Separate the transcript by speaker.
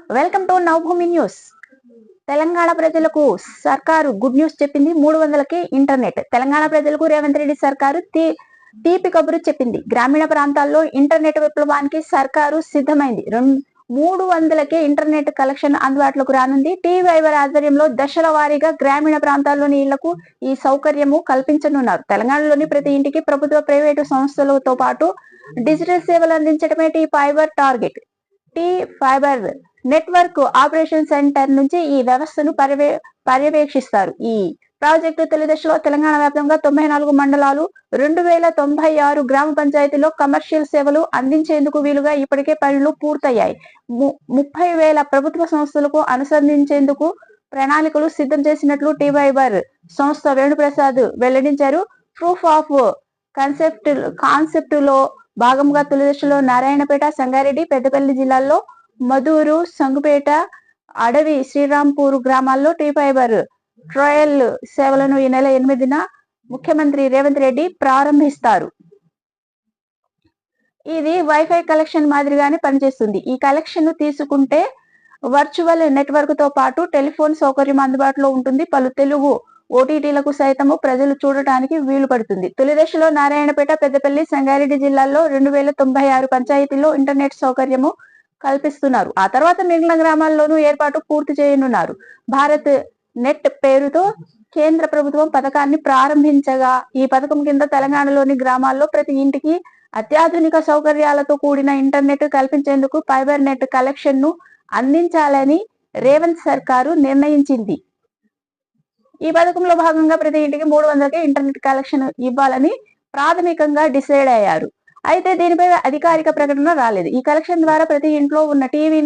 Speaker 1: Welcome to Navabhoomi news. Telangana ప్రజలకు సర్కారు good news చెప్పింది. 300కి ఇంటర్నెట్. తెలంగాణ ప్రజలకు రేవంత్ రెడ్డి సర్కారు తీపి కబురు చెప్పింది. గ్రామీణ ప్రాంతాల్లో ఇంటర్నెట్ విప్లవానికి సర్కారు సిద్ధమైంది. 300కే ఇంటర్నెట్ కలెక్షన్ అందుబాటులోకి రానుంది. టీవైబర్ ఆధ్వర్యంలో దశల వారీగా గ్రామీణ ప్రాంతాల్లోని ఇళ్లకు ఈ సౌకర్యము కల్పించనున్నారు. తెలంగాణలోని ప్రతి ఇంటికి ప్రభుత్వ, ప్రైవేటు సంస్థలతో పాటు డిజిటల్ సేవలు అందించడమే T fibre target. T fibre network operation centre నుంచి ఈ వ్యవస్థను పర్యవేక్షిస్తారు. ఈ ప్రాజెక్టు తొలి దశలో తెలంగాణ వ్యాప్తంగా 94 మండలాలు, 2096 గ్రామ పంచాయతీల్లో కమర్షియల్ సేవలు అందించేందుకు వీలుగా ఇప్పటికే పనులు పూర్తయ్యాయి. 30,000 ప్రభుత్వ సంస్థలకు అనుసంధించేందుకు ప్రణాళికలు సిద్ధం చేసినట్లు టీవైబర్ సంస్థ వేణుప్రసాద్ వెల్లడించారు. ప్రూఫ్ ఆఫ్ కాన్సెప్ట్ లో భాగంగా తొలి దశలో నారాయణపేట, సంగారెడ్డి, పెద్దపల్లి జిల్లాల్లో మధూరు, సంగుపేట, అడవి, శ్రీరాంపూర్ గ్రామాల్లో టీఫైబర్ ట్రయల్ సేవలను ఈ నెల 8న ముఖ్యమంత్రి రేవంత్ రెడ్డి ప్రారంభిస్తారు. ఇది వైఫై కలెక్షన్ మాదిరిగానే పనిచేస్తుంది. ఈ కలెక్షన్ తీసుకుంటే వర్చువల్ నెట్వర్క్ తో పాటు టెలిఫోన్ సౌకర్యం అందుబాటులో ఉంటుంది. పలు తెలుగు ఓటీటీలకు సైతము ప్రజలు చూడటానికి వీలు పడుతుంది. తొలి దశలో నారాయణపేట, పెద్దపల్లి, సంగారెడ్డి జిల్లాల్లో 2096 పంచాయతీల్లో ఇంటర్నెట్ సౌకర్యము కల్పిస్తున్నారు. ఆ తర్వాత మిగిలిన గ్రామాల్లోనూ ఏర్పాటు పూర్తి చేయనున్నారు. భారత్ నెట్ పేరుతో కేంద్ర ప్రభుత్వం పథకాన్ని ప్రారంభించగా ఈ పథకం కింద తెలంగాణలోని గ్రామాల్లో ప్రతి ఇంటికి అత్యాధునిక సౌకర్యాలతో కూడిన ఇంటర్నెట్ కల్పించేందుకు ఫైబర్ నెట్ కలెక్షన్ ను అందించాలని రేవంత్ సర్కారు నిర్ణయించింది. ఈ పథకంలో భాగంగా ప్రతి ఇంటికి 300కే ఇంటర్నెట్ కలెక్షన్ ఇవ్వాలని ప్రాథమికంగా డిసైడ్ అయ్యారు. అయితే దీనిపై అధికారిక ప్రకటన రాలేదు. ఈ కలెక్షన్ ద్వారా ప్రతి ఇంట్లో ఉన్న టీవీ